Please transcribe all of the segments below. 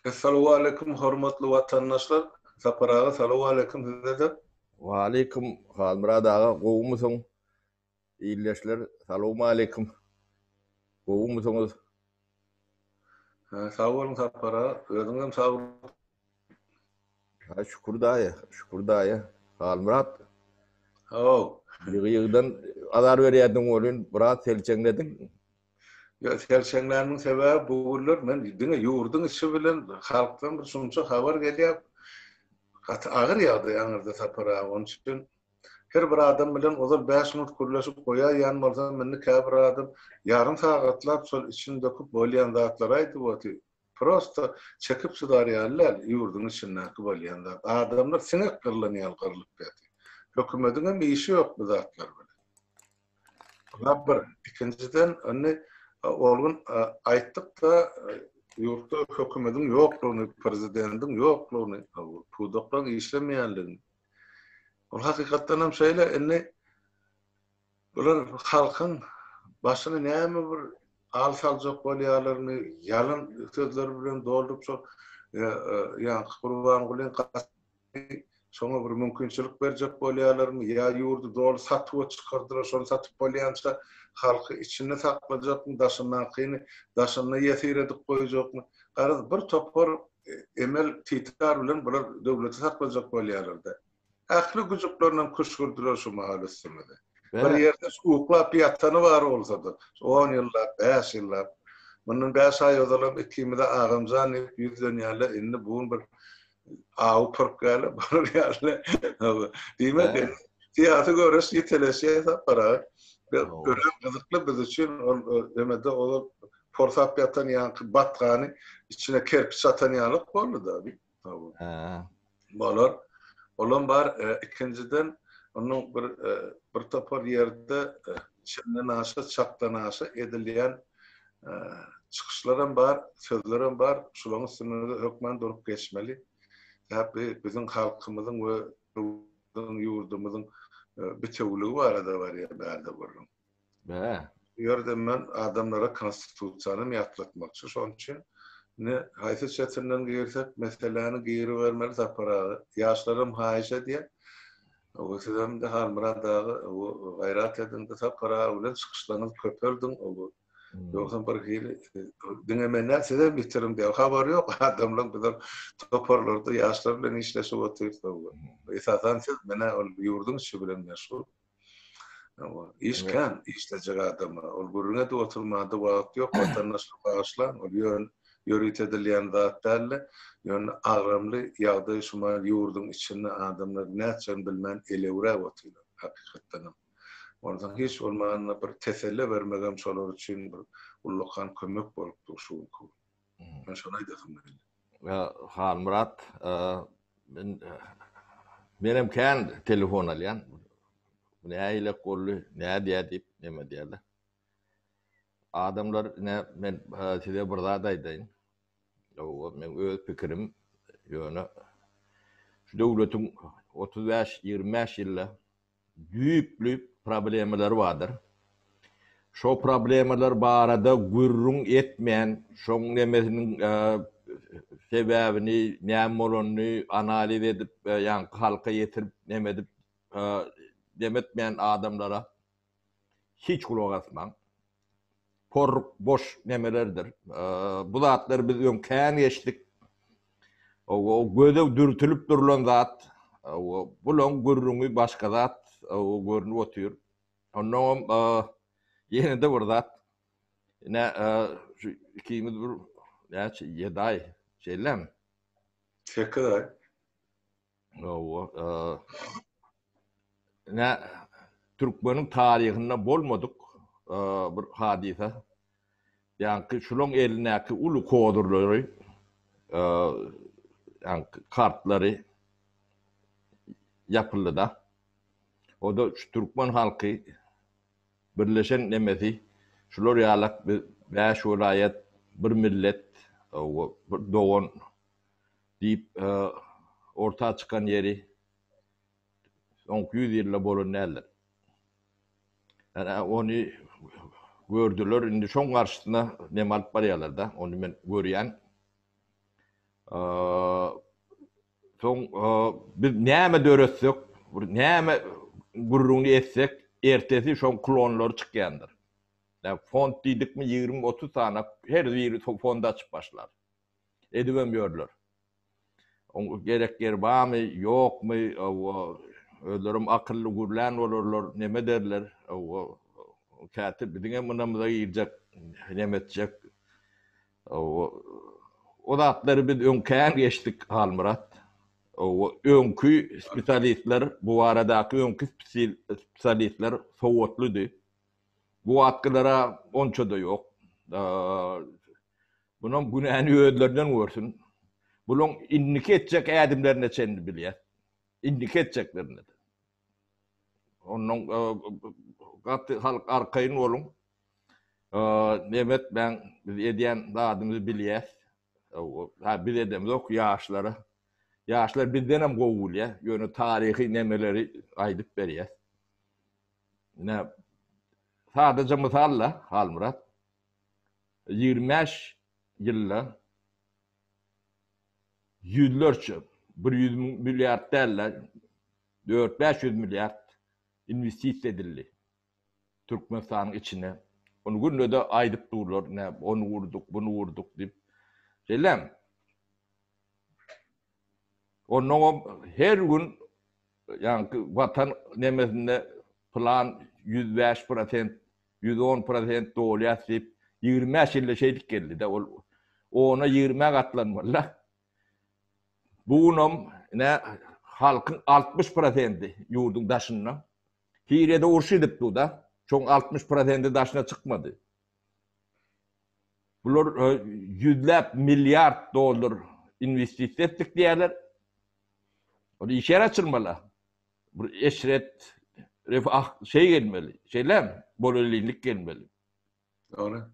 Assalamu alaykum hormatly watandaşlar. Saparaga salamu alaykum size de. Wa alaikum Halmurad ağa gowumusun? İyileşler. Salamu alaikum. Gowumusunuz? Sağ olun saparaga. Özüňem sağ olun. Ha şükür daýy. Şükür daýy. Halmurad Haw. ýygydan azar berýärdiň bolun, biraz selçeňledin. Ya serçeňläriniň sebäbi bu günler men diňe ýurdun işi bilen halkdan bir şunça habar gelýär. Gat agyr ýagdy ýaňyrda saparaga. Onun üçin her bir adam bilen ozal 5 minut gürleşip goýar ýan bolsa meni käbir adam ýarym sagatlap şol içini döküp bolýan zatlar aýdyp oty. Prosta çekip sudarýarlar ýurdun içindäki bolýan zat. Adamlar sinek gyrlanýar gyrlyp berdi. Hökümetiň bir işi ýok bu zatlar bilen. Bir ikinciden anne olgun aýtdyk da ýurtda hökümetiň ýoklugyny, prezidentiň ýoklugyny, pudokdan işlemeýänligini. Ol hakykatdan hem şeýle enne bular halkyň başyny näme bir alsaljak bolýarlaryny ýalyn sözler bilen doldurup şo ýa Gurban Gulen şoňa bir mümkinçilik berjek bolýarlaryny ýa ýurdu dol satyp çykardylar, şonu satyp bolýança halky içinde saklajakmy, daşynakyny daşyna ýesir edip goýajakmy? Garaz bir topar emel titar bilen bular döwleti saklajak bolýarlar. Aklı gücüklerle kuşkurdular şu mahallesinde. Bir yerde uklap yatanı var olsa da 10 yıllar, 5 yıllar. Bunun 5 ay odalıp ikimide ağamcan yüz dönüyorlar. Inni buğun bir ağı pırkayla bana yerle. Değil mi? Tiyatı görüş yitelesiye para. Gören kızıklı biz için demede o forsap yatan yankı batkanı içine kerpiç satan yanık oldu da abi. Balar. Olan bar ikinciden onun bir topar yerde çenden aşağı çaptan aşağı edilýän çıkışlarım var, sözlerim var. Şularyň üstünde hökmen durup geçmeli. Hep bizim halkymyzyň we ýurdumyzyň bütewligi barada var ya bäde bolan. Ýerde men adamlara konstitusiýany ýatlatmakçy. Şoň üçin ne haýsy çetinden girsek meseleni giri vermeli saparaga. Ýaşlarym haýşa diýe. O sizem de Halmurad ağa o gayrat edinde saparaga bilen çykyşlaryňyz köpeldiň. O ýoksa bir hili diňemenler size bitirim diýip habar ýok. Adamlar bilen toparlarda ýaşlar bilen işleşip oturýar. Esasan siz mene ýurdun işi bilen meşgul. İşken işlejek adamlar. Ol gurruna da oturmada wagt ýok. Vatandaşlyk bağışlan. Ol yörit edilýän zatlarla ýöne agramly ýagdaý şuma ýurdun içinde adamlar näçe bilmän elewre oturýar hakykatdan. Ondan hiç olmagyna bir teselli bermegem şolar üçin bir ullukan kömek bolup durşu. Men şonu aýdym. Halmurad benim kän telefon alýan. Näile golly, näde diýip näme diýerler. Adamlar men size burada daýdyn. Men öz pikirim ýöne şu döwletiň 35-25 ýylla büyüklü problemler vardır. Şo problemler barada gürrüň etmeýän, şoň nemesiniň sebäbini, näme bolanyny analiz edip, ýani halka ýetirip näme edip demetmeýän adamlara hiç kulak asmaň. Boş nemelerdir. Bu zatlar biz öňkän geçdik. O göze dürtülüp durulan zat, bulan gürrüňi başga zat görünüp otur. Ondan ýene de bir zat. Şu ikimiz bir näçe ýeday şeýlem. Çekiday. Türkmeniň taryhynda bolmadyk bir hadise. Ýani şularyň elinäki ulu kodurlary, ýani kartlary yapyldy da. O da şu Türkmen halky birleşen nemesi, şular ýalak beş vilayet, bir millet, bir dogan diýip orta çykan ýeri 100 ýylla bolan näler. Yani onu gördüler, indi şoň garşysyna näme alyp barýarlar da, onu men görýän. Soň biz näme döretsek, näme gurruny etsek, ertesi şoň klonlar çykýandyr. Ya fond diýdikmi 20-30 tane her biri fonda açyp başlar. Edibem görler. O gerekler barmy, ýokmy, özlerim akylly gurlan bolarlar, näme derler? O kätip biziňe munamyza girecek, näme etjek? O zatları biz öňkän geçdik Halmurat. O öňkü spesialistler, bu aradaky öňkü spesialistler sowatlydy. Bu atkylara onça da ýok. Bunun günäni öýlerden görsün. Bulun indike etjek ädimlerine çenli bilýär. Indike etjeklerini. Onuň gaty halk arkaýyn bolun. Nemet ben biz edýän zadymyzy bilýär. Biz edemiz ok ýaşlara. Ýaşlar bizden hem gowul ya. Ýöne taryhy nemeleri aýdyp berýär. Sadece misalla Halmurat 25 ýylla 100 milyard derler 400-500 milyard investisiýa edildi Türkmenistanyň içine. Onu günde de aýdyp durlar, onu vurduk, bunu vurduk diýip. Selam. Onu her gün yani vatan nemesinde plan 105%, 110% dolýar diýip 25 ýylda şeýdik geldi de ona 20 gatlanmalar. Bunun halkın 60% yurdun daşına. Hirede urş edipdi da. Çoň 60% daşına çıkmadı. Bular $100 milyar investisiýa etdik diýerler. Onu işler açılmalı. Bu eşret, refah gelmeli. Şeyler, bololilik gelmeli. Doğru.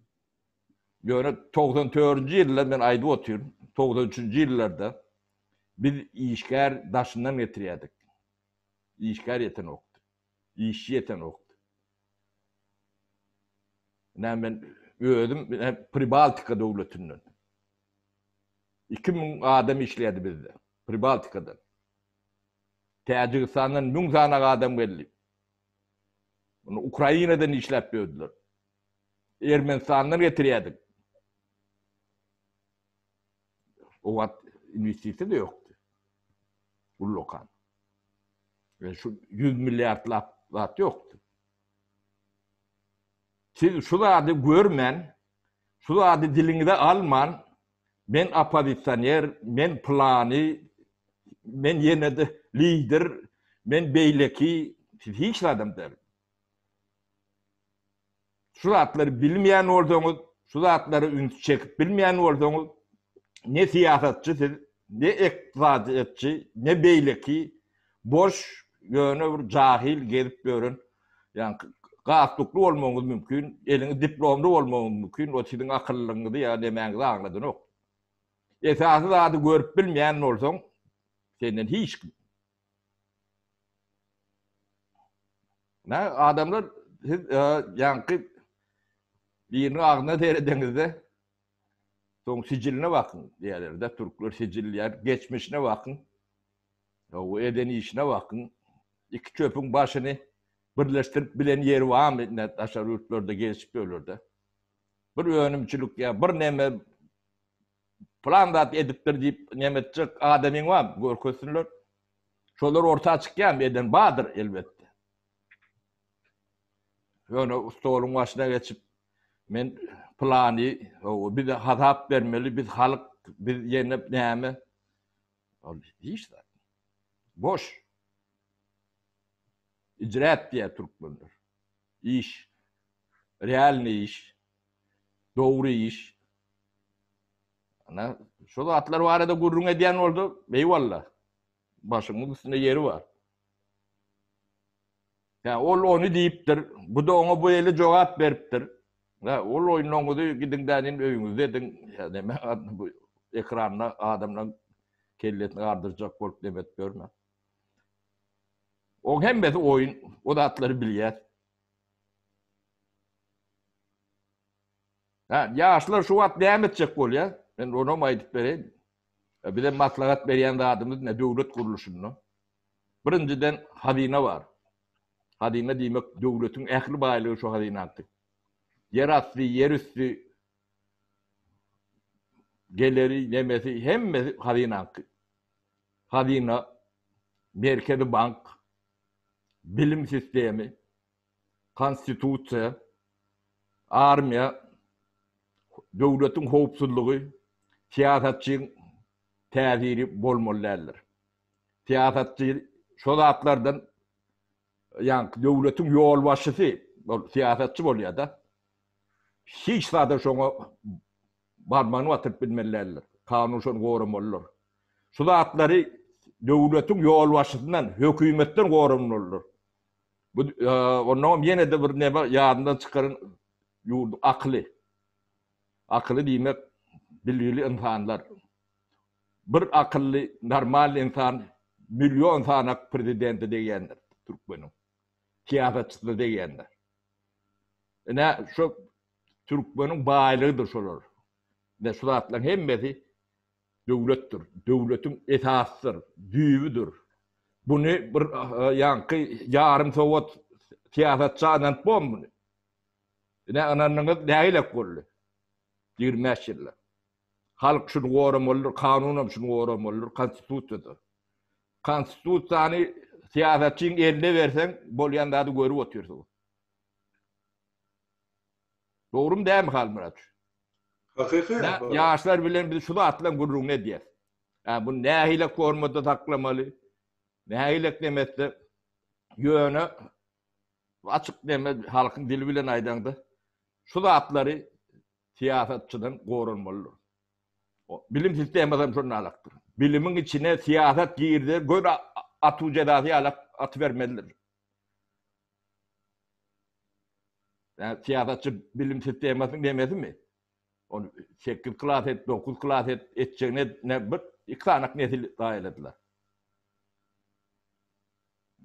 Yani 94. ýylda ben aýdyp oturum. 93. ýyllarda biz işgär daşından getirýärdik. İşgär ýeten okdy. İş ýeten okdy. Ben özüm Pribaltika dowlatynyň 2000 adam işleýärdi bizde. Pribaltikada. Täjikistandan 1000 tane adam geldi. Bunu Ukraina'dan işläp berdiler. Ermenistandan getirýärdik. O wagt investisiýa da ýokdy. Bu lokan. Ve şu 100 milyarlap zat ýokdy. Siz şu zady görmen, şu zady diliňizde alman, men opozitsioner, men plany, men ýene-de lider, men beýleki, siz hiç adam der. Şu zatları bilmeýän bolsaňyz, şu zatları üns çekip bilmeýän bolsaňyz, ne siýasatçy siz, ne iktisadçy, ne beýleki, boş ýöne bir jahil gezip görün. Yani gatlukly bolmagyňyz mümkin, eliňiz diplomly bolmagyňyz mümkin, o siziň akyllyňyzy ýa demäňizi aňladyn ok. Esasy zady görüp bilmeýän bolsaň, senden hiç kim. Adamlar yankı birini ağına derediğinizde son siciline bakın diyorlar da Türkler sicilyer, geçmişine bakın. O edeni işine bakın. İki çöpün başını birleştirip bilen yeri var mı? Aşağı yurtlarda geçip ölürde. Bir yönümçülük ya, bir neme plandat ediptir deyip nemetçik adamın var mı? Görkösünler. Şolar ortaya çıkyan eden badır elbette. Yani stolun başına geçip men plani, bir de hatap vermeli, biz halk, biz yenip neyme. Hiç de. Boş. İcraat diye Türkmenler. İş. Real iş. Doğru iş. Şu atlar var da gurrun ediyen oldu. Eyvallah. Başımın üstünde yeri var. Yani onu deyiptir. Bu da ona bu eli cevap veriptir. Ol oyunluğunuzu gidin denin öyünüzde edin. Yani bu ekranla adamla kelletini ardıracak bolup demet görme. O hem de oyun, o da atları bilýär. Ýaşlar şu wagt näme etjek bolýar? Ben onu aýdyp bereyim. Bize maslahat berýän zadymyz ne döwlet guruluşyny. Birinciden hazina var. Hazina diýmek döwletiň ähli baýlygy şu hazinasy. Yer asty, yer üstü geleri, nemesi, hemmesi hazina. Hazina, Merkezi Bank, bilim sistemi, konstitusiya, armiya, döwletiň howpsuzlygy, siýasatçyň täziri bolmalylar. Siýasatçy şo zatlardan ýa-ni döwletiň ýol başçysy, bol siýasatçy bolýar da. Hiç zada şoňa barmany batyryp bilmellerler. Kanun şonu goramallar. Şu zatlary döwletiň ýol başçysyndan, hökümetden goramallar. Bu ondan ýene de bir näme ýadyndan çykaryn ýurdu akly. Akly diýmek bilgili insanlar. Bir akıllı, normal insan, milyon insanak prezidenti deýänler Türkmeniň. Siýasatçysy deýänler. Ne şu Türkmeniň baýlygydyr şolar. Ne şu zatlaryň hemmesi döwletdir. Döwletiň esasydyr, düýbüdür. Buny bir ýanky ýarym sowat siýasatçydan bolmaly. Ne ananyňyz näýilek boldy? 20 ýyllar. Halk şunu goramalydyr, kanunam şunu goramalydyr, konstitusiýada. Konstitusiýany siýasatçyň eline berseň, bolýan zady görüp oturýar. Dogrum däm Halmurat? Hakyky. Ýaşlar bilen biz şunu atlan gurrun ne diýer? Bu nähile formada taklamaly, nähile demekde ýöne açyk deme halkyň dili bilen aýdanda. Şu zatlary siýasatçydan goranmalydyr. Bilim sistemi şonu alakdyr. Bilimiň içine siýasat girdi, gör atu jedasy at vermelidir. Yani siýasatçy bilim sistemini demedimi? Onu 8 klas et, 9 klas etjegine ne bir iki sanak nesil daýyldylar.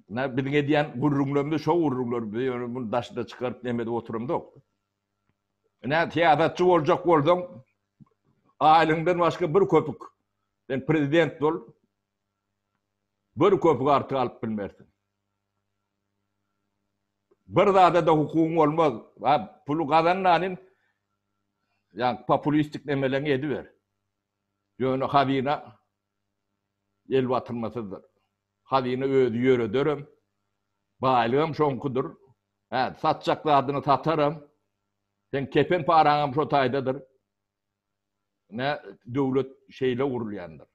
Ne biziňe diýen gurrunlarymda şo gurrunlar bizi bunu daşda çykaryp demede oturumda ok. Ne siýasatçy boljak bolsaň aýlyňdan başga bir köpük. Sen prezident bol. Bir köpük arty alyp bilmersin. Bir zada da hukukyň bolmaz. Pulu gazananyň ýa populistik nemelerini ediber. Ýöne hazina el batyrmasydyr. Hazina öýdi ýöredörem. Baýlygym şonkudur. Satjak zadyny satarym. Sen kepen paraňam şo taýdadyr. Ne döwlet şeýle urulýandyr.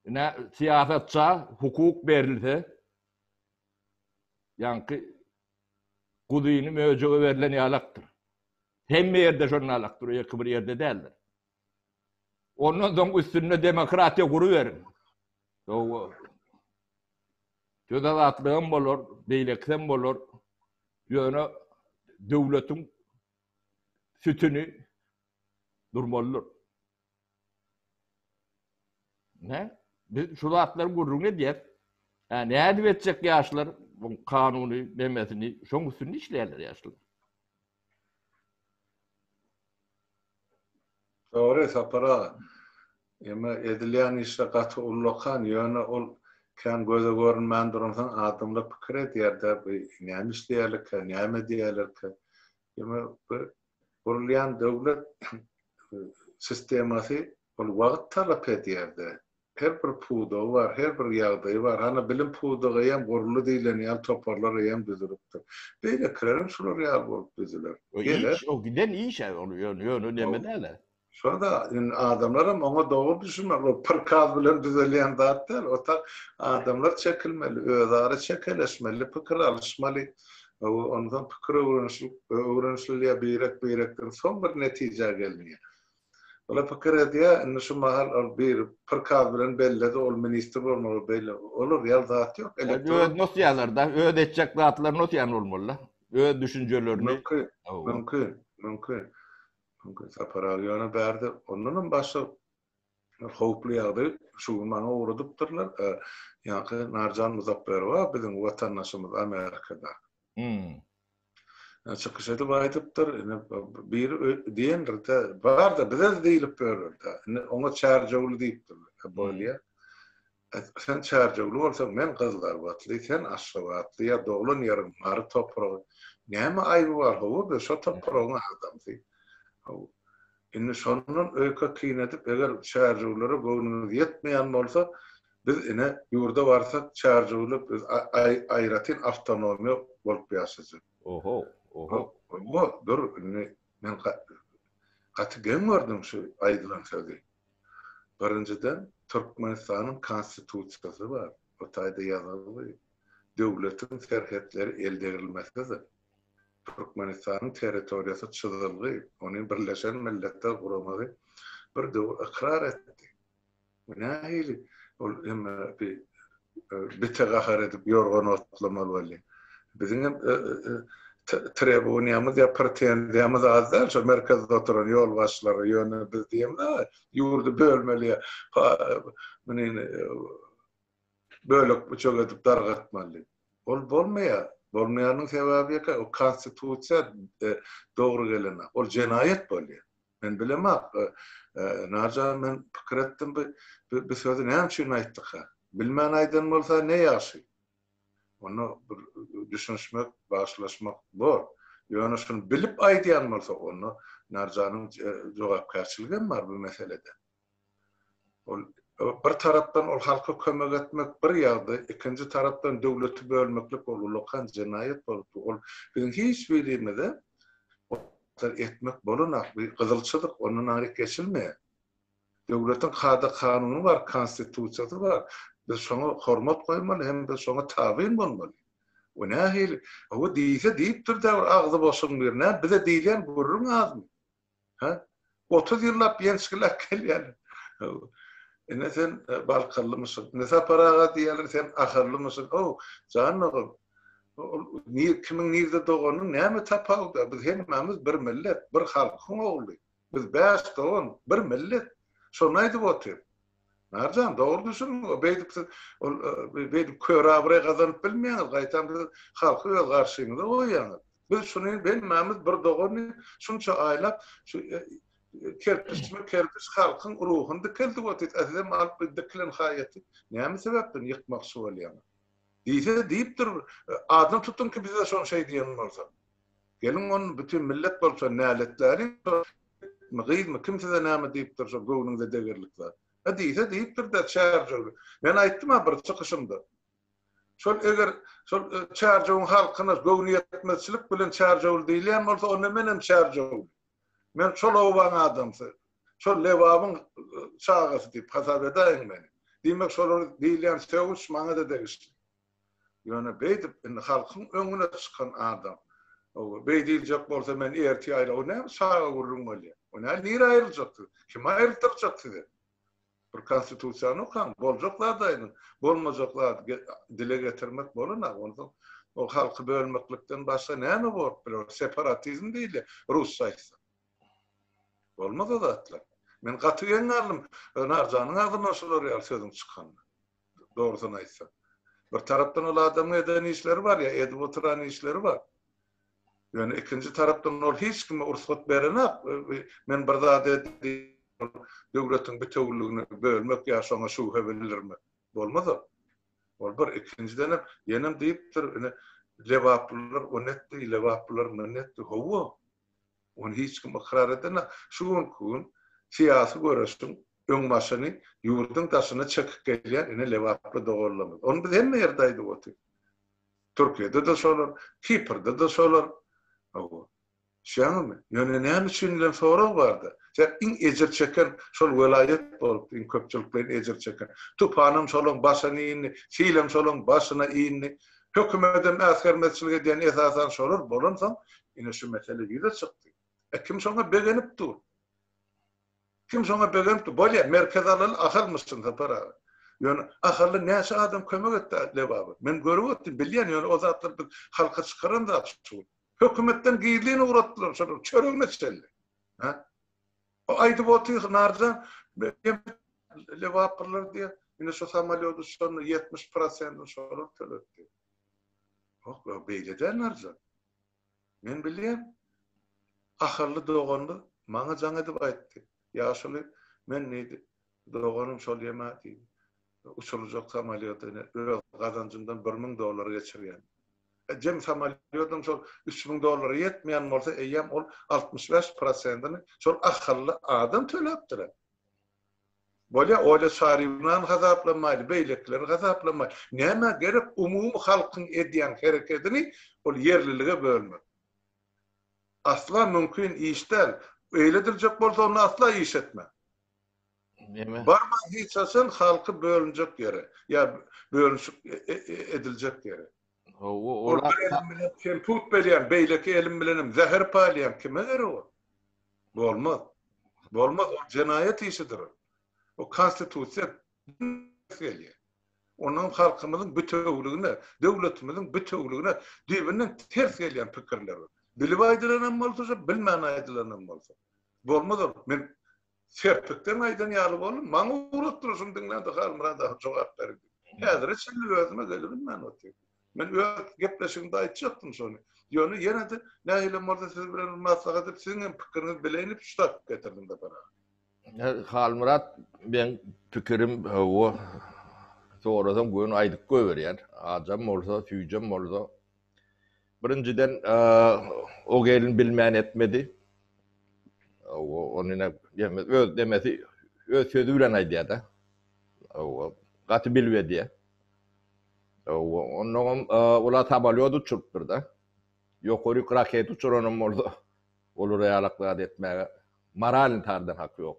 Ne siýasatça hukuk berilse, ýanky gudyny möjege berilen ýalakdyr. Hemme ýerde şonu alakdyr, ýa-ki bir ýerde däldir. Ondan soň üstüne demokratiýa guruberin. Sözatlygym bolar, beýlekden bolar, ýöne döwletiň sütünü durmalıdır. Ne? Biz şu zatlar gurrun ne diýer? Ne edip etjek ýaşlar bu kanuny demesini, şoň üstünde işleýärler ýaşlar. Doğru sapara. Ema edilýän işe gaty ullakan ýöne ol kan göze görünmän durumdan adamlar pikir edýär-de näme işleýärler, näme diýerler. Ema kurulýan döwlet sistemasy ol wagt talap edýär-de. Her bir puda var, her bir ýagdaý var. Hana bilim pudagy hem gurulu diýilen ýa toparlar hem düzülipdir. Beýle kirerim şular ýa bolup düzüler. O giden iş ýöne demede. Şonda adamlaram ona doğru düşünmek. O pırkaz bilen düzelýän zatlar, o ta adamlar çekilmeli, özara çekeleşmeli, pikir alışmaly. Ondan pikir öwrenşilýär beýrekdir. Son bir netije gelýär. Ola pikir edýär, şu mahal bir pırkaz bilen belledi, ol minister bolmaly belli. Olur ýa zat ýok. Öd nasıl ýazarda? Öd etjek zatlar nasıl ýan bolmaly? Öd düşünjelerini. Mümkin. Sapara ýöne berdi. Ondan başga howply ýagdaý şu mana uğradypdyrlar. Ýa-ki Narjan Muzafferowa biziň watandaşymyz Amerikada. çıkış edip aytıptır. Bir diýendir bar da bize diýilip berýär. Oňa çarjagly diýipdir. Bolýa. Sen çarjagly bolsaň men gyzlar batly, sen aşağı batly, ya doglan ýerim mary topragy. Näme aýby bar howa, be şo topragyň adamdy. Indi şonun öýke kinetip eger çarjaglara goňuňyz ýetmeýän bolsa, biz ine ýurda barsak çarjagly biz aýratyn awtonomiýa bolup ýaşaýjak. Oho. Bu dur men gaty gördüm şu aýdylan sözi. Birinciden Türkmenistanyň konstitusiýasy bar. O taýda ýazyldy. Döwletiň serhetleri elderilmektedir. Türkmenistanyň territoriýasy çyzyldy. Ony Birleşen Milletler Guramagy bir ikrar etdi. Nähili ol bir tegahar edip ýorgan otlamaly boldy. Bizim tribuniyamız ya pretendiyamız azlar, şu merkezde oturan yol başları yönü biz diyeyim de yurdu bölmeli, bölük çok edip dargatmalı. Bolmayanın sebebi ki o konstitusiya doğru gelene, o cenayet bolýar. Men bilemem, narca men pikir ettim bir sözü ne için aýtdyk ha? Bilmän aýdan bolsa ne ýaşy? Onu düşünmek, başlaşmak bor. Yani şunu bilip aýdýan bolsa onu narjanyň jogapkärçiligi bar bu meselede. Bir tarapdan ol halka kömek etmek bir ýagdy, ikinji tarapdan döwleti bölmeklik ulukan jinayet bolup, ol bizim hiç bilimde etmek bolunak bir gyzylçylyk onun aýryk geçilmeýär. Döwletiň kanuny bar, konstitusiýasy bar. Biz şoňa hormat goýmaly, hem de şoňa tabyn bolmaly. O nähili, o diýse diýipdir da agzy boşun birine, bize diýlen gurrun azmy. Ha? 30 ýyllap ýençkiler gelýär. Ene sen balkallymysyň, nesa paraga diýerler sen ahyrlymysyň. Janygym. Kimiň nirde doganyň näme tapawdy? Biz hemmemiz bir millet, bir halkyň ogly. Biz 5 dogan bir millet. Şonaýdy botyr. Narjan doğru düşünün. Beydip körabre kazanıp bilmeýän gaýtan biz halky öz garşyňyzda goýýan. Biz şunu bilmämiz bir dogany şunça aýlap şu kerpiç halkyň ruhundy keldi botyt. Azem alyp dikilen haýaty. Näme sebäpden ýykmakçy bolýan? Diýipdir adam tutun ki bize şol şey diýen bolsa. Gelin onu bütün millet bolsa näletleri mygydmy kimse de näme diýipdir şol göwnüňde degerlik bar. Diýipdir da çarjagly. Men aýtdym bir çykyşymda. Şol eger şol çarjagyň halkyna gowny ýetmezçilik bilen çarjagly diýilýän bolsa onda menem çarjagly. Men şol owaň adamsy. Şol lewabyň çagasy diýip hasap edäň meni. Diýmek şol diýilýän söwüş maňa da degişdi. Ýöne beýdip halkyň öňüne çykan adam. O beýdiljek bolsa men erti aýra o näme saga gurrun bolýar. O näme nir aýryjakdy? Kim aýrytjakdy? Bir konstitusiýany okan, boljaklar daýyn, bolmajaklar dile getirmek bolunak. O halky bölmeklikden başga näme bor? Bir separatizm diýilýär, Rusçaýsa. Bolmaz zatlar. Men gaty ýeňärlim, narjanyň adyna şolar ýa sözüm çykan. Dogrusyny aýtsa. Bir tarapdan ol adamyň eden işleri var ya, edip oturan işleri var. Yani ikinci tarapdan ol hiç kime ursat berenak, men bir zade döwletiň bütünligini bölmek ýa şoňa şuhe bilirmi? Bolmaz o. Ol bir ikinciden ýenem diýipdir, lewaplylar onetdi, lewaplylar menetdi howa. Onu hiç kim ikrar edene, şuň kun siyasi görüşiň öňbaşyny ýurdyň taşyna çekip gelýär, ene lewaply dogurlamy. Onu biz hemme ýerde aýdyp otyr. Türkiýede de şolar, Kiprde de şolar. Şäňmi? Ýöne näme üçin bilen sorak bardy. Sen iň ejir çeken şol welaýet bolup, iň köpçülik bilen ejir çeken. Tupanam şolaň başyny ýyny, şeýlem şolaň başyna ýyny. Hökümetin askermetçilik edýän esasan şolar bolansa, ine şu mesele ýüze çykdy. Kim şoňa begenip dur? Kim şoňa begenip dur? Bolýar, merkez alyl ahylmyşsyn para. Ýöne ahyrly näçe adam kömek etdi lewaby. Men görüp otdym, bilýän ýöne o zatlar halka çykaran da şu. Hökümetten giýilini uğratdylar, şol çöregine çeldi. Ha? O aýdyp otyr narja lewaplar diýe, ine şu samalyoty şonu 70% şolar töletdi. O beýleden narja. Men bilýän. Ahırlı doğanlı maňa jaň edip aýtdy. Ýaşuly men neydi? Doğanym şol ýemädi. Uçulacak samolyotyny öz gazancyndan $1000 geçirýän. Jem samolyotum şol $3000 ýetmeýän bolsa, eýem ol 65%-ni şol ahırlı adam töläpdir. Bolýa ola şarybynan gazaplanmaýdy, beýlekler gazaplanmaýdy. Näme gerek umumy halkyň edýän hereketini ol ýerlilige bölmek. Asla mümkün işler. Öyledircek bolsa onu asla iş etme. Barma hiç asın halkı bölünecek yere. Ya bölünecek edilecek yere. Orada elim put beliyem, beyleki elim bilenim, zehir paliyem. Kime göre o? Bu olmaz. Bu olmaz. O cenayet işidir o. O konstitüsyon geliyor. Onun halkımızın bütünlüğüne, devletimizin bütünlüğüne birbirinden ters gelen fikirler var. Bilip aydalanan bolsa, bilmän aydalanan bolsa. Bolmaz o. Men serpikten aydan ýaly bolum, maňa uratdyrşyň diňlen halmyra da jogap berdi. Häzir çylly özüme gelibin men otdy. Men öz gepleşigimde aýtjakdym şonu. Ýöne ýene de nähile bolsa siz bilen maslahat edip siziň pikirinizi bilenip şutak getirdim de bara. Halmurat ben pikirim o soradan goýun aýdyp goýberýär. Ajam bolsa, süýjem bolsa. Birinciden o gelin bilmän etmedi. Onuna öz demesi, öz sözü bilen aýdýar da. Gaty bilmedi. Onun ola tabalýody uçurupdyr da. Ýokary raket uçuranam bolsa, olur ýalaklar etmäge moral tardan haky ýok.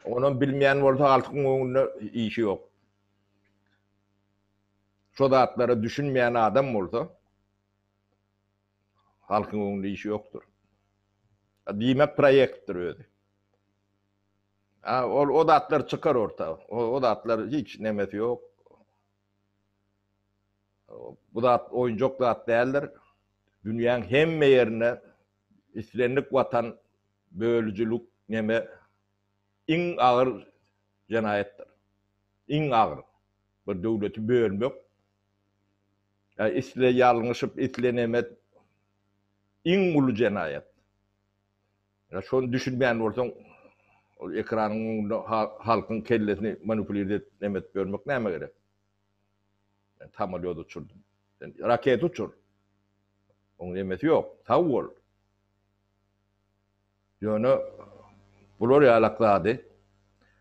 Onun bilmeýän bolsa halkyň öňünde işi ýok. Şo zatlara düşünmeýän adam bolsa, halkyň öňünde işi ýokdur. Diýmek proýektdir özi. O zatlar çykar orta. O zatlar hiç nemesi ýok. Bu zat oýunjak zat däldir. Dünýäň hemme ýerine islenlik watan bölüjülük neme iň agyr jenayetdir. Iň agyr. Bir döwleti bölmek. Isle ýalňyşyp islenemet iň uly jenayet. Şonu düşünmeýän bolsaň, o ekranyň halkyň kellesini manipulir etmek görmek näme gerek? Tamalýody uçurdum. Raket uçur. Oň emesi ýok. Tawul. Ýöne bular ýalaklady.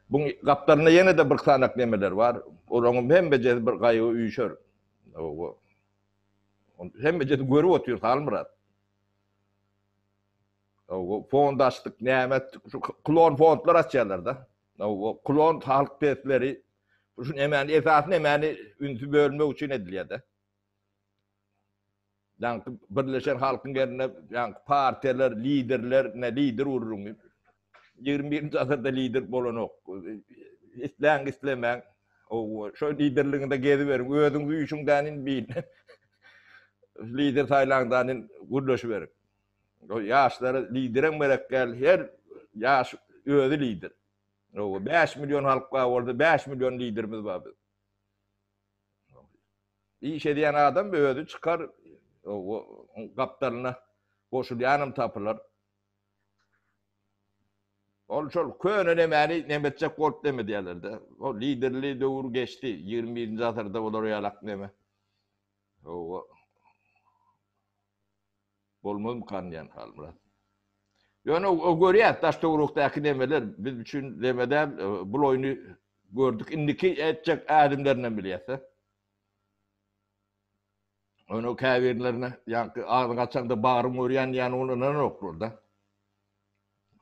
Bu gapdaryna ýene de bir sanak nemeler bar. Olaryň hemme bir gaýy üýşür. Hemme görüp otur Halmurat. Fondaşlyk näme klon fondlar açýarlar da. Klon halk petleri şu emani esasy emani ünsü bölmek üçin edilýär da. Yani birleşen halkyň gerine yani partiýalar, liderler, ne lider ururun. 21-nji asyrda lider bolanok. İslemäň şo liderliginde gezip berin, özüňizi üýşüňden bil. Lider taýlandan gurlaşyp berin. O yaşları liderin merekkel her yaş özü lider. O 5 milyon halk var orada 5 milyon liderimiz var biz. İş ediyen adam özü çıkar o kaptanına koşulyanım tapılar. Ol şol köne nemeni nemetçek kort deme diýerler. O liderliği döwür geçti. 21-nji asyrda bolar ýalak neme. O bolmaz kanyan Halmurat. Ýöne o görýär taş töwrükdäki nemeler biz üçin demeden bu oýuny gördük. Indiki etjek adamlaryndan bilýärse. Onu käbirlerine ýa-ni ağzı açanda bagyry görýän ýany onunan okur da.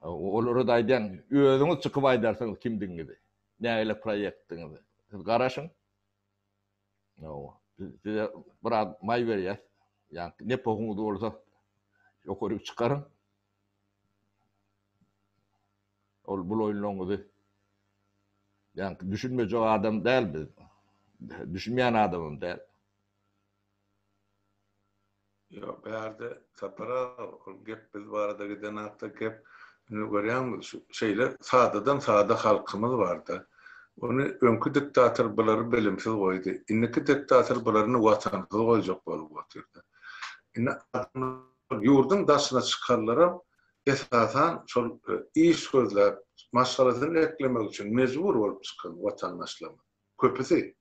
Olary da aýdan özüňiz çykyp aýdarsyňyz kimdiňizi. Näle proýektiňizi. Siz garaşyň. Size biraz may berýär. Ýa-ni ne poguňyz bolsa ýokary çykaryn. Ol bu oýunlaňyzy ýa-ni düşünmejek adam däl biz. Düşünmeýän adamym däl. Yo, bärde sapara gep biz barada giden hafta gep görýän şeýler sadadan sada halkymyz barda. Onu öňkü diktator bulary bilimsiz goýdy. Indiki diktator bularyny watansyz goýjak bolup oturdy. Ine yurdun daşına çıkarlaram esasan şol iyi sözler maslahatını eklemek için mecbur olup çıkan vatandaşlar. Köpüsü.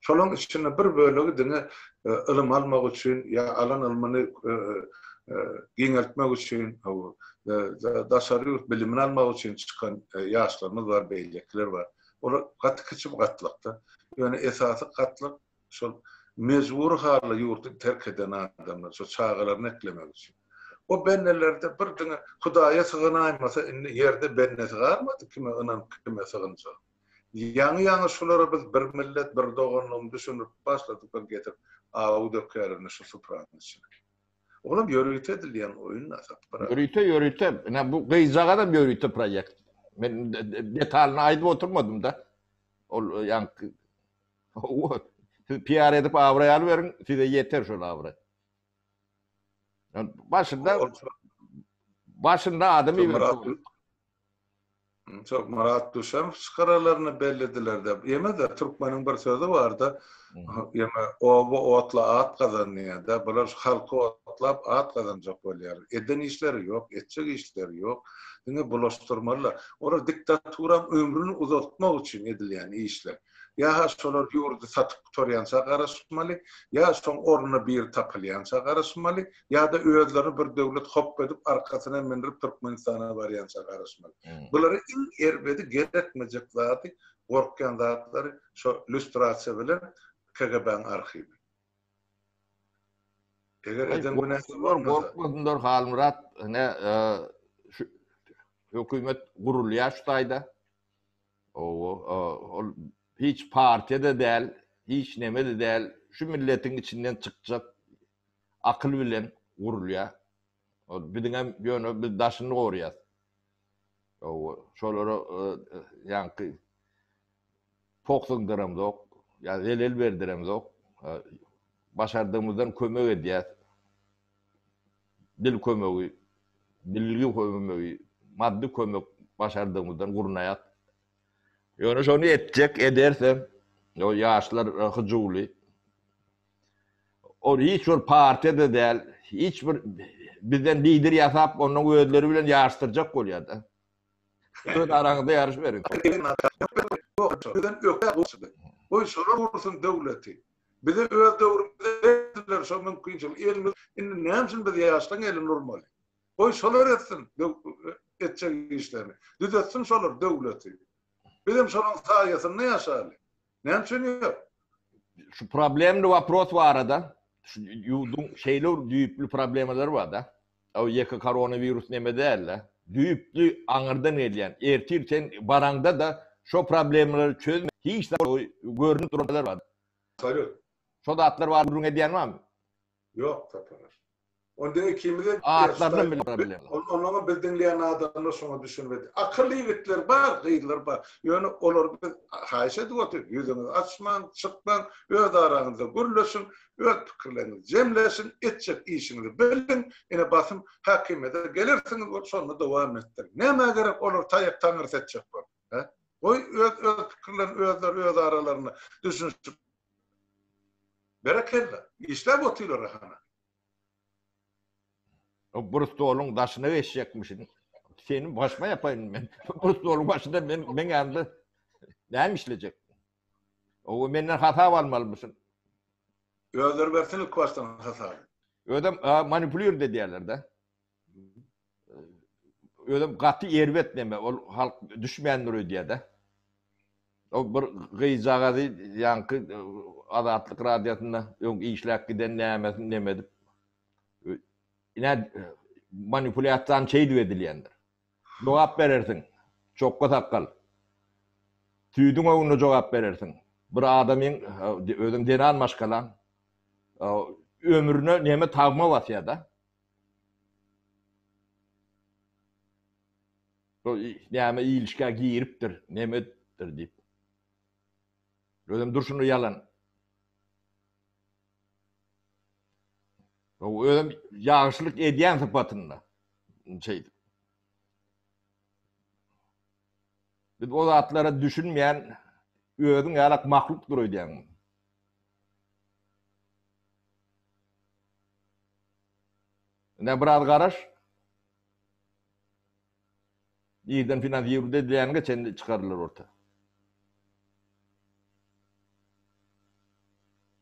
Şolun içinde bir bölügi dine ilim almak için ya alan almanı giňeltmek için daşary bilimini almak için çıkan yaşlarımız var, beýlekler var. Olar gaty-kyçyp gatlykda. Yani esasy gatlyk şol mecbur hally yurdu terk eden adamlar, şol çağalaryny eklemek için. O bennelerde bir dine Hudaýa sığınaýmasa indi ýerde benne sığarmady, kime inan kime sığınsa. Ýaňy şulara biz bir millet, bir doganlygy düşünüp başladyk bir getirip aw dökerini şu supranın içine. Oğlum yörüte edilýän oyun nasap. Yörüte. Ne bu gıyzaga da yörüte projekt. Ben detalyny aýdyp oturmadım da. Ol yani PR edip avraya alıverin, size yeter şol avra. Yani başında adamı ver. Çok Murat Düşem skaralarını bellediler de. Yeme de Türkmenin bir sözü vardı. Yeme o otla at kazanıyor da. Bular halkı otlap at kazanacak bolýar. Eden işleri yok, etçek işleri yok. Dine bulaştırmalar. Orada diktaturan ömrünü uzatmak için edilýän işler. Ya şolar yurdu satıp toryansa garaşmaly, ya şoň orna bir tapylýansa garaşmaly, ya da özleri bir döwlet hop edip arkasyna mindirip Türkmenistana barýansa garaşmaly. Bulary iň erbedi gerekmejek zaty, gorkýan zatlary şo lüstrasiýa bilen KGB'ň arhiwi. Eger eden bu näse gorkmadylar Halmurat, ne hökümet gurulýar şu taýda. O hiç partide değil, hiç neme de değil, şu milletin içinden çıkacak akıl bilen gurulýar. O bidiňe ýöne bir daşyny gorýar. O şolary ýanky poksundyramyzok, ýa elel berdiramyzok. Başardığımızdan kömek edýär. Dil kömegi, bilgi kömegi, maddi kömek başardığımızdan gurunayat. Ýöne şonu etjek edersem, o ýaşlar hyjuli. O hiç bir partide däl, hiç bir bizden lider ýasap, onuň özleri bilen ýaşdyrjak bolýar da. Öz araňyzda ýarış berin. Oy sorar bolsun döwleti. Bize öz döwrümizde şo mümkinçilik elimiz indi näme biz ýaşlaň eli normal. Oy solar etsin etjek işlerini. Düzetsin solar döwleti. Bizim şonun saýasyny ýaşaly. Näme üçin ýok? Şu problemli vapros var arada. Şu ýurdun şeýle düýüplü problemler var da. O ýeke koronavirus neme däl. Düýüplü aňyrdan gelýän. Ertir sen baranda da şo problemleri çözme. Hiç de görünüp durmalar var. Saýat. Şo da atlar var burun edýän barmy? Yok tapalar. Onda kimide atlardan bile problem. Onlara bildiğinleyen adamlar sonra düşünmedi. Akıllı yigitler var, gıylar var. Yani olur haýşe diýip yüzüňiz açman, çıkman, öz aranızda gürleşin, öz pikirlerinizi jemleşin, etjek işinizi bilin. Ine basym hakimede gelirsiňiz, sonra dowam etdir. Näme gerek olur taýak taňyr etjek bar. Oy öz pikirlerini öz aralaryny düşünüp berekella işläp otylar hana. O Brustol'un daşına eşecekmişsin. Senin başıma yapayım ben. Brustol'un başında ben yandı. Neyim işleyecek? O benden hata almalı mısın? Öder versin ilk baştan hata. Ödem manipülüyor dediler de. Ödem katı ervet deme. O halk düşmeyendir diye de. O bir gıyzağı yankı Adatlık radyasında yok işlek giden neymesin demedim. Yine manipülasyon şeydi edilýändir. Jogap berersin. Çokka takkal. Tüýdüň öňünde jogap berersin. Bir adamyň özüň deni almaşkalan ömrüne neme tagma wasýada. O näme ilişkä giripdir, nemedir diýip. Özüm durşuny yalan. O öyle ýagşylyk edýän sypatynda şeydi. Biz o zatlara düşünmeýän özüň ýalak mahlukdur öýdýän. Ne biraz garaş. İyiden finans yürüde diyen geçen çıkarılır orta.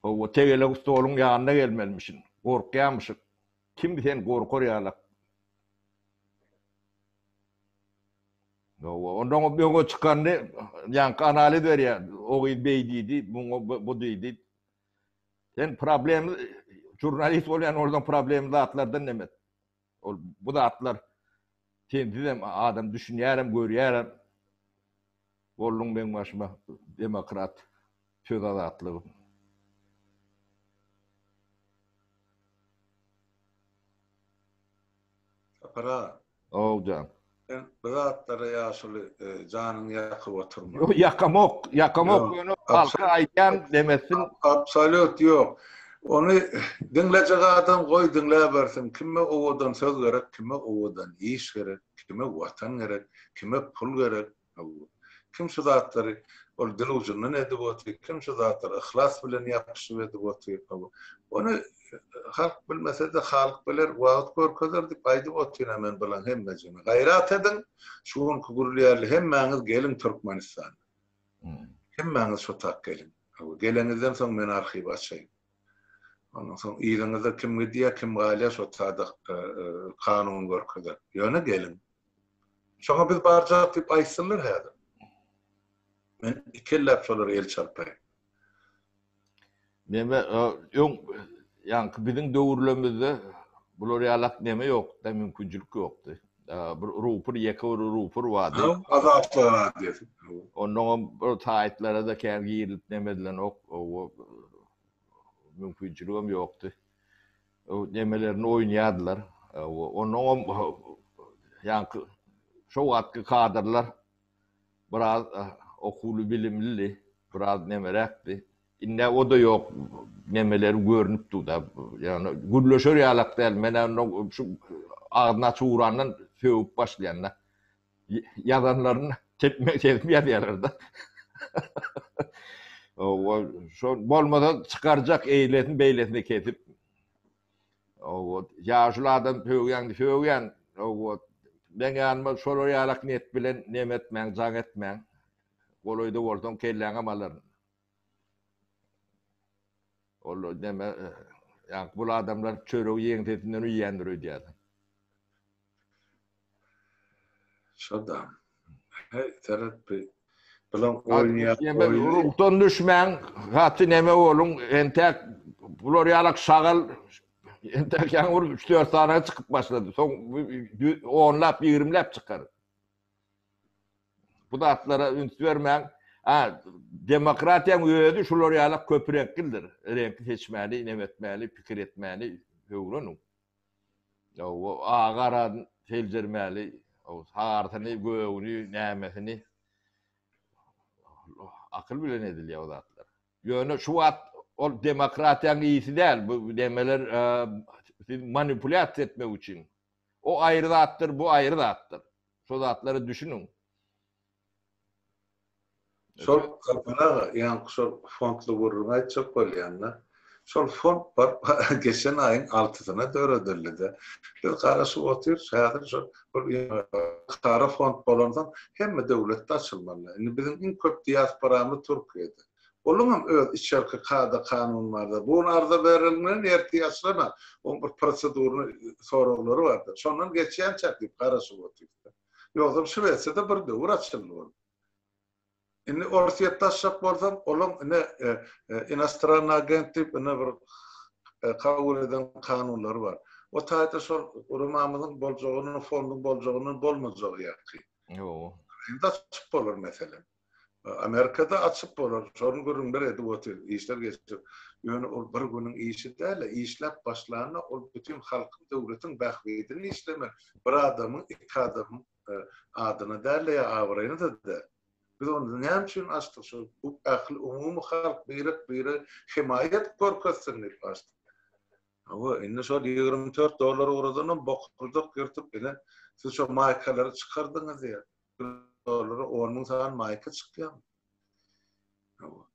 O tegele ustaolun yanına gelmelmişsin. Korkuyamışsın. Kim sen korkor yalak. Ondan o bir çıkandı, yankı analiz ver ya. O beydiydi, bu deydi. Sen problem, jurnalist olayan oradan problemi atlardan demet. Bu da atlar. Kendine adam düşünüyorum, görüyorum. Oğlum ben başıma demokrat, söz adatlı. Para. Olcan. Ben biratlara yaşlı canın yakıp oturma. Yok yakamok onu halka aytan demesin. Absolut yok. Onu dinleyecek adam koy dinleyebilirsin. Kime ovadan söz gerek, kime ovadan iş gerek, kime vatan gerek, kime pul gerek. Kim şu zatları ol delusion'un edip oturuyor, kim şu zatları ihlas bilen yapışı edip oturuyor. Onu halk bilmese de halk bilir, vaat korkudur deyip aydıp oturuyor hemen bilen hemmecine. Gayrat edin, şuun kugurluyarlı hemmeniz gelin Türkmenistan. Hemmeniz şu tak gelin. Gelenizden son men arxiv açayım. Ondan sonra iyiliğinizde kim gidiyor, kim galiya şu tadı kanun korkudur. Yöne gelin. Şoňa biz barjak diýip aýsynlar häzir. Men ikellep şolar el çarpayım. Neme yankı bizim döwürlemizde bular ýalak neme ýok, da mümkinçilik ýokdy. Bir rupur ýeke rupur wady. Azatlyğa diýip. Ondan bir taýtlara da kär girilip nemedilen o mümkinçiligim ýokdy. O nemelerini oýnaýardylar. Ondan yankı şu wagtky kadrlar biraz okuly bilimli, biraz nemerekdi. Inne o da yok nemeleri görünüp da yani gülleşör ýalak däl menen şu ağzına çuğurandan söwüp başlayanlar yazanlarını tepmeye da. O şu bolmadan çıkaracak eýletin beýletine ketip o ýaşlardan söwýän o ben ýanma şol ýalak net bilen nemetmäň, jaň etmäň. Goloyda bolsam kelläňe malaryň. Ol deme yani bu adamlar çörek yiyen tetinden yiyendir diýär. Şoda. Hey terapi bilen oýnaýar. Ruhtan düşmän, gaty neme bolun, entek bular ýalak şagal entek ýa-da 3-4 tane çıkyp başlady. Soň 10lap, 20lap çykar. Bu da atlara üns bermän. Demokratiýa öýüdi şular ýalak köpürekdir. Renkli seçmäli, nemetmäli, pikir etmäli höwreniň. O agara teljermäli, o hartyny, göwüni, nämetini akıl bilen edilýär o zatlar. Ýöne şu wagt ol demokratiýanyň iyisi däl, bu demeler manipulasiýa etmek üçin. O aýry zatdyr, bu aýry zatdyr. Şu zatlary düşünüň. Şol kapanaga ýa-ni şol fondly gurulma aýtjak bolýanlar. Şol fond bar geçen aýyň 6-syna döredildi. Bir garaşyp otyr, häzir şol kara fond bolandan hemme döwletde açylmaly. Indi bizim iň köp diasporamy Türkiýede. Olum öz içerki kada kanunlarda bu arda berilmenin ertiyaçlarına o bir proseduryny soraglary bardy. Şondan geçýän çakyp garaşyp otyr. Ýogsa Şwetsiyada bir döwür açyldy. Inni orsiýetde açsak bolsam, olum inostan agentlik bir kabul eden kanunlar var. O taýda şol urumamyzyň boljagyny, fonduň boljagyny bolmajagy ýaky. Ýok. Indi açyp bolar meselen. Amerikada açyp bolar. Şonu görüň bir edip otyr, işler geçip. Ýöne ol bir günüň işi däl, işläp başlanyna ol bütün halkyň, döwletiň bähbedini işlemek. Bir adamyň, iki adamyň adyna däl ýa awraýyny da. Biz onu näme üçin açdyk? Şu bu ahli umumy halk biri himayet korkusyn diýip açdyk. Awa indi şol $24 uradan bokurdyk ýertip bilen siz şu maýkalary çykardyňyz ýa. $10 10.000 sagan maýka çykýar.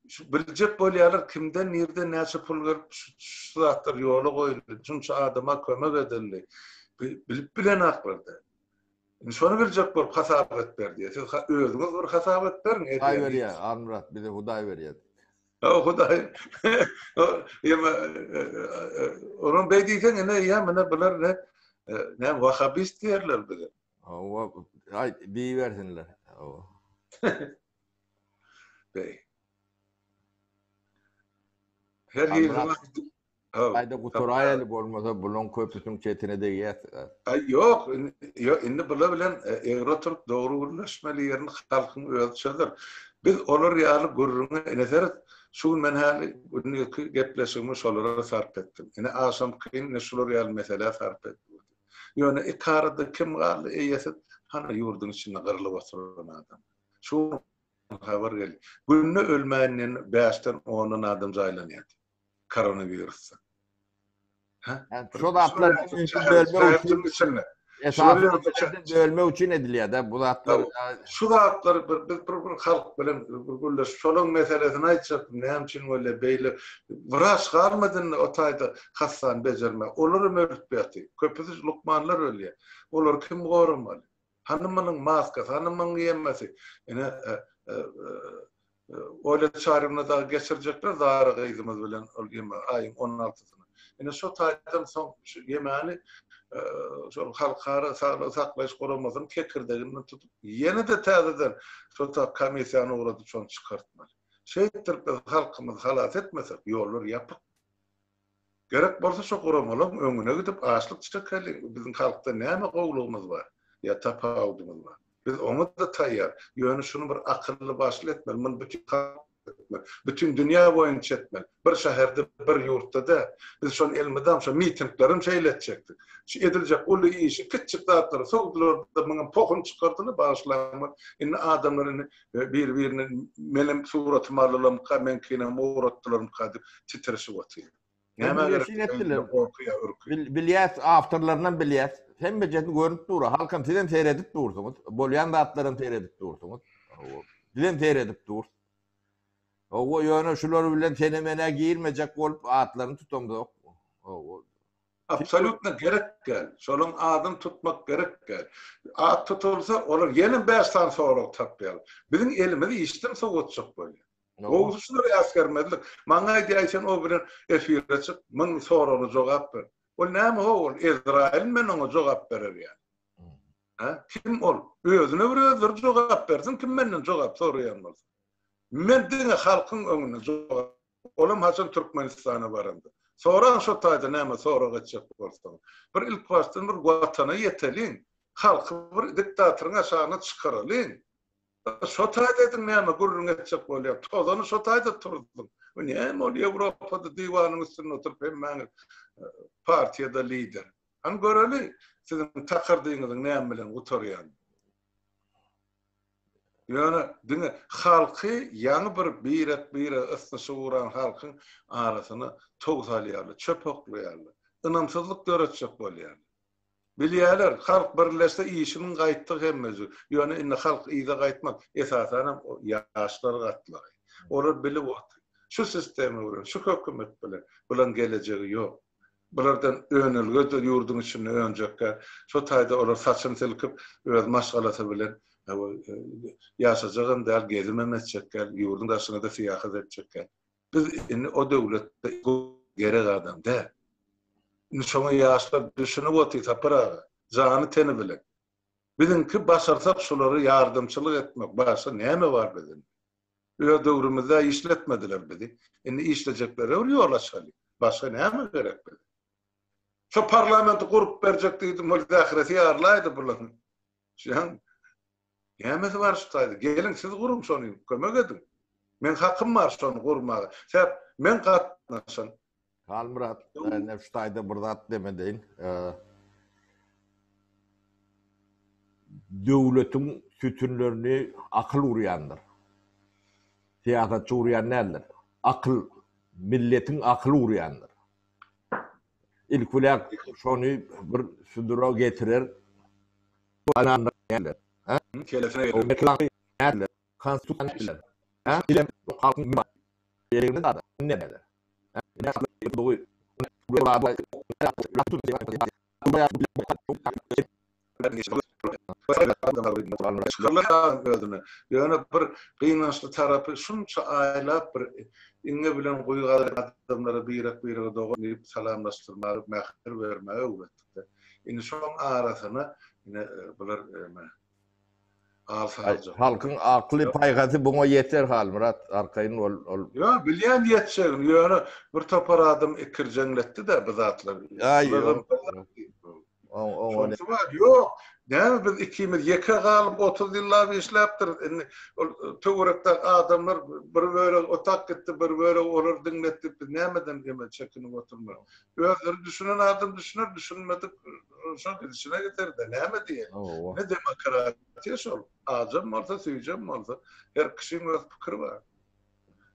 Şu biljek bolýarlar kimden nerede näçe pul görüp şu zatlar ýola goýuldy. Şunça adama kömek edildi. bilip bilen akbarda. Şonu bilecek bolup hasabet berdi. Siz özüňiz bir hasabet berin Hudaý edýän. berýär, Anmurat, bize Hudaý berýär. Hudaý. Ýa-ma onun beýdiýsen ene ýa mene bular ne Wahhabist diýerler bize. O ay diýersinler. O. Bey. Her Anmurat, ýerde Ayda Guturaýaly bolmasa bulun köpüsüň çetine de ýet. Ay yok, indi bula bilen Euro-Türk dogry birleşmeli ýerini halkyň özi çözer. Biz olar ýaly gurruna eneser şu menhali günüki gepleşigimi şolara sarp etdim. Ene aşam kyn ne şolar ýaly mesele sarp etdim. Ýöne ikarada kim galy eýesit hana ýurdun içinde gyrlyp oturan adam. Şu habar geldi. Günne ölmänden 5-den 10 adam jaýlanýar. Koronavirusdan. Şu zatlar bölme için ediliyor da bu zatlar. Şu zatlar bir halk bilen bir şolun meselesini aýtjak. Näme üçin öyle beýle wraç garmadyn o taýda hassan bejerme. Olary möhürtbäti. Köpüsü lukmanlar ölýär. Olar kim goramaly? Hanymynyň maskasy, hanymynyň ýemmesi. Ene öyle çarymna da geçirjekler zara gyzymyz bilen aýyň 16-syna. Ene şu taýdan soň ýemäni şol halkara saklaş goramasyny kekirdeginden tutup ýene de täzeden şu komissiýany uğradyp şonu çykartmaly. Şeýtir biz halkymyzy halas etmesek ýollar ýapyk. Gerek bolsa şu goramalyň öňüne gidip açlyk çykaly. Biziň halkda näme gowlugymyz bar? Ya tapawdymyz bar? Biz onu da taýýar. Ýöne şunu bir akylly başly etmeli. Men bütün dünya boýunça etmeli. Bir şäherde, bir ýurtda da biz şonu elmedam, şu mitinglerim şeýletjekdik. Şu ediljek uly işi küçük zatlar, sowdlarda meňe pokun çykardyny başlama. Indi adamlaryny bir-birini menem suratymy alylamka, men kine muratlarym kadyp titreşip otyr. Näme gerek? Bilyat awtorlaryndan bilyat. Hem bejetini görünüp durur. Halkın tiden seyredip durursunuz. Bolyan da atların seyredip durursunuz. Tiden seyredip durur. O ýöne şular bilen tenemene giýilmejek bolup atlaryny tutamdy. Absolutna gerek gel. Şolun adım tutmak gerek gel. At tutulsa olar ýene 5 saat sonra tapýar. Biziň elimiz işdim sowatjak bolýar. O şular askermedlik. Maňa diýýän o bilen efire çyk, men soraly jogap ber. O näme ol? Izrail men ona jogap berer ýa. Ha? Kim ol? Özüne bir özür jogap bersin, kim menden jogap soraýanmaz. Men diňe halkyň öňüne jogap. Olam haçan Türkmenistana barandy. Sonra şu taýda näme sonra geçjek bolsa. Bir ilk başdan bir watana ýetelin. Halky bir diktatyryň aşagyna çykaralyň. Şu taýda näme gurrun geçjek bolýar. Tozany şu taýda turdyň. O näme ol Ýewropada diwanyň üstünde oturup hem partiyada lider. Han göreli sizin takardığınızın näme bilen oturýan. Ýöne diňe halky ýany bir ısny şuuran halkyň arasyny togsalýarly, çöpoklarly, ynamsızlyk göretjek bolýar. Bilýärler, halk birleşse işiniň gaýtdyk hemmesi. Ýöne indi halk ýa gaýtmak esasen ýaşlar gatlar. Olar bilip otur. Şu sistemi bilen, şu hökümet bilen gelejegi ýok. Bulardan önülge ýurdun içinde önjekler. Şu taýda olar saçyny silkip öz maşgalasy bilen ýaşajagan däl gezmemetjekler, ýurdun daşyna da syýahat etjekler. Biz indi o döwletde gerek adam da. Şoňa ýaşlar düşünip otyr tapara, jany teni bilen. Biziňki başarsak şolary ýardymçylyk etmek, başga näme bar biziň? Öýe döwrümizde işletmediler bizi. Indi işlejekler ýola çaly. Başga näme gerek biziň? Şu parlamenti kurup berjek diýdim, ol zähireti ýarlaýdy bularny. Şeň näme bar şu taýda? Gelin siz gurum şonu, kömek edin. Men hakym bar şonu gurmaga. Sebäp men gatnaşan. Almurat, näme şu taýda bir zat demedeýin. Döwletiň sütünlerini akyl urýandyr. Siýasatçy urýan nädir? Akyl, milletiň akyly urýandyr. İlkulak şonu bir südüra getirir. Ananda gelir. Ha? Kelefine gelir. Konstitusiýa. Ha? Dilem halkyň ýerinde da ne der? Ha? Ne bu Yani bir kıynaşlı tarafı şunça aylap bir inge bilen goýgalar adamlara birak doğup salamlaştırmak, mähir vermek öwretdi. Indi şoň arasyna ine bular alsaljak. Halkın akly paýgaty buňa ýeter hal Murat. Arkaýyn ol. Ya bilýän ýetşegin. Ýöne bir topar adam ikir jengletdi de bu zatlar. Yok. Yani biz ikimiz yeka galyp 30 ýyllar işläpdir. Töwerekde adamlar bir böyle otak gitdi, bir böyle olur dinletdi. Biz nämeden ýeme çekinip oturmak. Özleri düşünen adam düşünür, düşünmedik. Şoň gidişine getirdi. Näme diýen? Ne demokratiýa şol. Ajam bolsa, süýjem bolsa, her kişiň öz pikiri bar.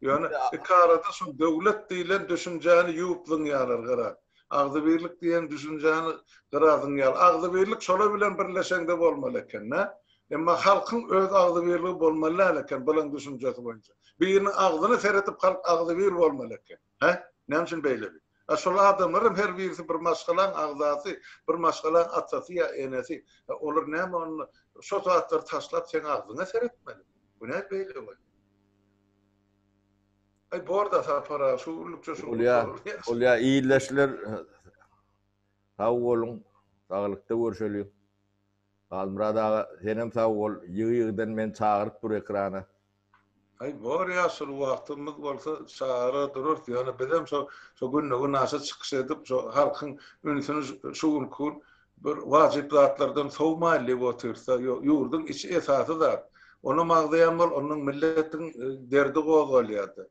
Yani karada şu döwlet diýilen düşünjäni ýupdyň ýalar gara. Agdy birlik diýen düşünjäni garadyň ýalar. Agdy birlik şola bilen birleşende bolmaly eken, ne? Emma halkyň öz agdy birligi bolmaly eken, bulan düşünjesi boýunça. Biriniň agdyny seretip halk agdy bir bolmaly eken. He? Näme üçin beýle? Şol adamlar her birisi bir maşgalan agdasy, bir maşgalan atsasy ýa enesi. Olar näme onu şo saatlar taşlap sen agdyna seretmeli. Bu näme beýle boýunça? Ay bu arada sapara şuurlukça Olya iyileşler sağ olun, sağlıkta görüşelim. Almurad ağa, senem sağ ol, yığdan men çağırıp dur ekrana. Ay var ya şu vaktimiz bolsa çağıra durur. Yani bizim şu günlüğü nasıl çıkış edip şu halkın ünsünü şuur kur bir vacip zatlardan soğumaylı otursa yurdun içi esası da onu mağdayan bol, onun milletin derdi qoğulyadı.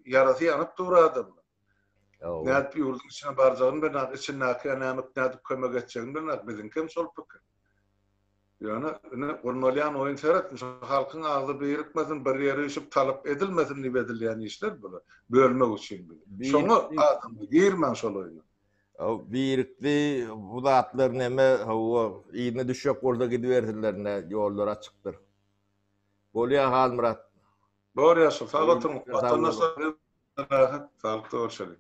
Yarası yanıp duradı. Nädip yurdun içine barjağın ben içindäki nämet nädip kömek etjegin ben bizimkim şol pikir. Yani ornolyan oyun seyretmiş, halkın ağzı birikmesin, bir yere işip talep edilmesin diye edilýän işler böyle, bölmek için. Şoňa adamı girmen şol oyunu. Birikli bu zatlar näme, iýine düşek bolsa gidiberdiler, ýollar açykdyr. Bolýar hal Murat. Doğru yaşa, sağ olun. Vatandaşlar sağlıklı olsun.